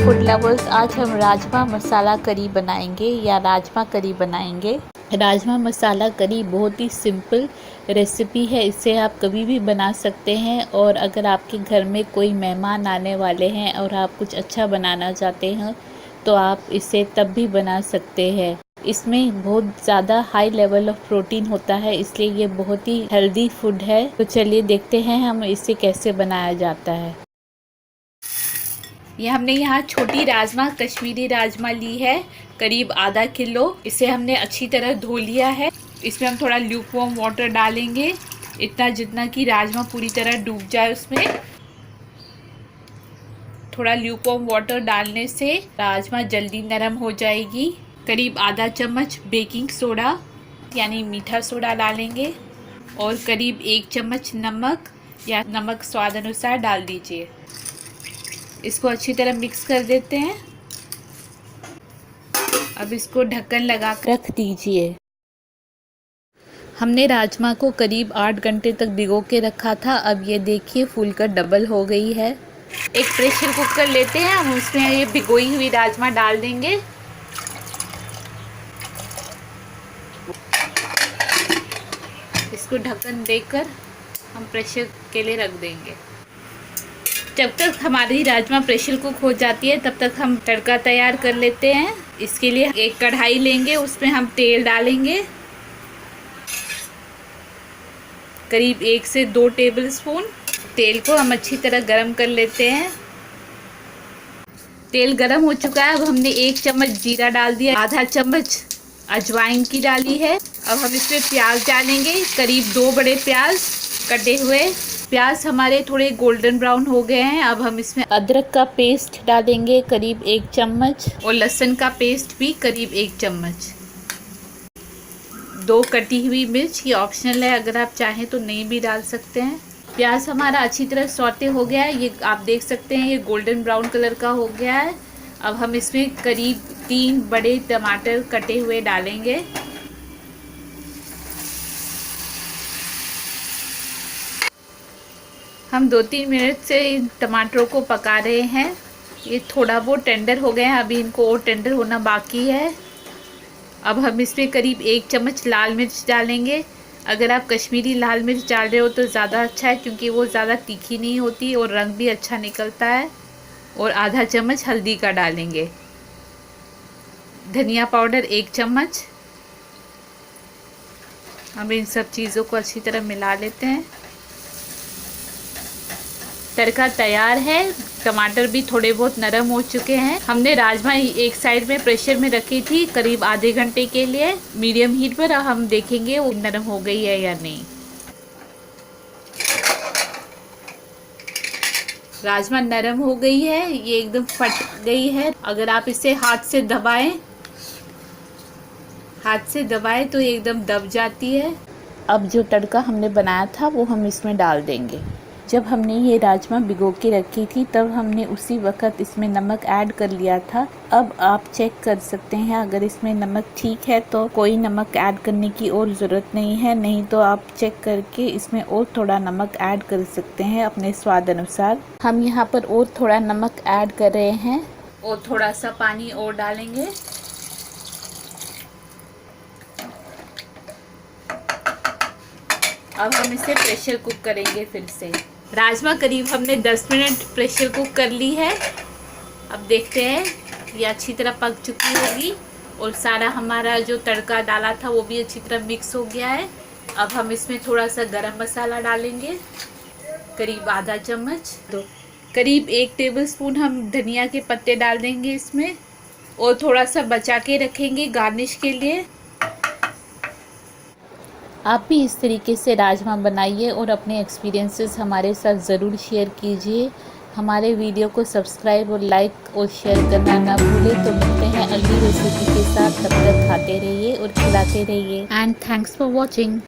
Food lovers, आज हम राजमा मसाला करी बनाएंगे या राजमा करी बनाएंगे। राजमा मसाला करी बहुत ही सिंपल रेसिपी है, इसे आप कभी भी बना सकते हैं। और अगर आपके घर में कोई मेहमान आने वाले हैं और आप कुछ अच्छा बनाना चाहते हैं तो आप इसे तब भी बना सकते हैं। इसमें बहुत ज़्यादा हाई लेवल ऑफ प्रोटीन होता है, इसलिए ये बहुत ही हेल्दी फूड है। तो चलिए देखते हैं हम इसे कैसे बनाया जाता है। ये हमने यहाँ छोटी राजमा, कश्मीरी राजमा ली है, करीब आधा किलो। इसे हमने अच्छी तरह धो लिया है। इसमें हम थोड़ा ल्यूकवार्म वाटर डालेंगे, इतना जितना कि राजमा पूरी तरह डूब जाए उसमें। थोड़ा ल्यूकवार्म वाटर डालने से राजमा जल्दी नरम हो जाएगी। करीब आधा चम्मच बेकिंग सोडा यानी मीठा सोडा डालेंगे और करीब 1 चम्मच नमक या नमक स्वाद अनुसार डाल दीजिए। इसको अच्छी तरह मिक्स कर देते हैं। अब इसको ढक्कन लगा कर रख दीजिए। हमने राजमा को करीब 8 घंटे तक भिगो के रखा था। अब ये देखिए फूलकर डबल हो गई है। एक प्रेशर कुकर लेते हैं, हम उसमें ये भिगोई हुई राजमा डाल देंगे। इसको ढक्कन देकर हम प्रेशर के लिए रख देंगे। जब तक हमारी राजमा प्रेशर कुक हो जाती है तब तक हम तड़का तैयार कर लेते हैं। इसके लिए एक कढ़ाई लेंगे, उसमें हम तेल डालेंगे, करीब 1 से 2 टेबलस्पून। तेल को हम अच्छी तरह गरम कर लेते हैं। तेल गरम हो चुका है। अब हमने 1 चम्मच जीरा डाल दिया, आधा चम्मच अजवाइन की डाली है। अब हम इसमें प्याज डालेंगे, करीब 2 बड़े प्याज कटे हुए। प्याज हमारे थोड़े गोल्डन ब्राउन हो गए हैं। अब हम इसमें अदरक का पेस्ट डालेंगे, करीब 1 चम्मच, और लहसुन का पेस्ट भी करीब 1 चम्मच। 2 कटी हुई मिर्च, ये ऑप्शनल है, अगर आप चाहें तो नहीं भी डाल सकते हैं। प्याज हमारा अच्छी तरह सौते हो गया है, ये आप देख सकते हैं, ये गोल्डन ब्राउन कलर का हो गया है। अब हम इसमें करीब 3 बड़े टमाटर कटे हुए डालेंगे। हम 2-3 मिनट से इन टमाटरों को पका रहे हैं। ये थोड़ा बहुत टेंडर हो गए हैं, अभी इनको और टेंडर होना बाकी है। अब हम इसमें करीब 1 चम्मच लाल मिर्च डालेंगे। अगर आप कश्मीरी लाल मिर्च डाल रहे हो तो ज़्यादा अच्छा है, क्योंकि वो ज़्यादा तीखी नहीं होती और रंग भी अच्छा निकलता है। और आधा चम्मच हल्दी का डालेंगे। धनिया पाउडर 1 चम्मच। हम इन सब चीज़ों को अच्छी तरह मिला लेते हैं। तड़का तैयार है। टमाटर भी थोड़े बहुत नरम हो चुके हैं। हमने राजमा एक साइड में प्रेशर में रखी थी करीब आधे घंटे के लिए मीडियम हीट पर। अब हम देखेंगे वो नरम हो गई है या नहीं। राजमा नरम हो गई है, ये एकदम फट गई है। अगर आप इसे हाथ से दबाएं तो ये एकदम दब जाती है। अब जो तड़का हमने बनाया था वो हम इसमें डाल देंगे। जब हमने ये राजमा भिगो के रखी थी तब हमने उसी वक्त इसमें नमक ऐड कर लिया था। अब आप चेक कर सकते हैं, अगर इसमें नमक ठीक है तो कोई नमक ऐड करने की और ज़रूरत नहीं है, नहीं तो आप चेक करके इसमें और थोड़ा नमक ऐड कर सकते हैं अपने स्वाद अनुसार। हम यहाँ पर और थोड़ा नमक ऐड कर रहे हैं और थोड़ा सा पानी और डालेंगे। अब हम इसे प्रेशर कुक करेंगे फिर से। राजमा करीब हमने 10 मिनट प्रेशर कुक कर ली है। अब देखते हैं ये अच्छी तरह पक चुकी होगी और सारा हमारा जो तड़का डाला था वो भी अच्छी तरह मिक्स हो गया है। अब हम इसमें थोड़ा सा गरम मसाला डालेंगे, करीब आधा चम्मच। करीब 1 टेबलस्पून हम धनिया के पत्ते डाल देंगे इसमें और थोड़ा सा बचा के रखेंगे गार्निश के लिए। आप भी इस तरीके से राजमा बनाइए और अपने एक्सपीरियंसेस हमारे साथ ज़रूर शेयर कीजिए। हमारे वीडियो को सब्सक्राइब और लाइक और शेयर करना ना भूलें। तो मिलते हैं अगली रेसिपी के साथ, तब तक खाते रहिए और खिलाते रहिए। And thanks for watching.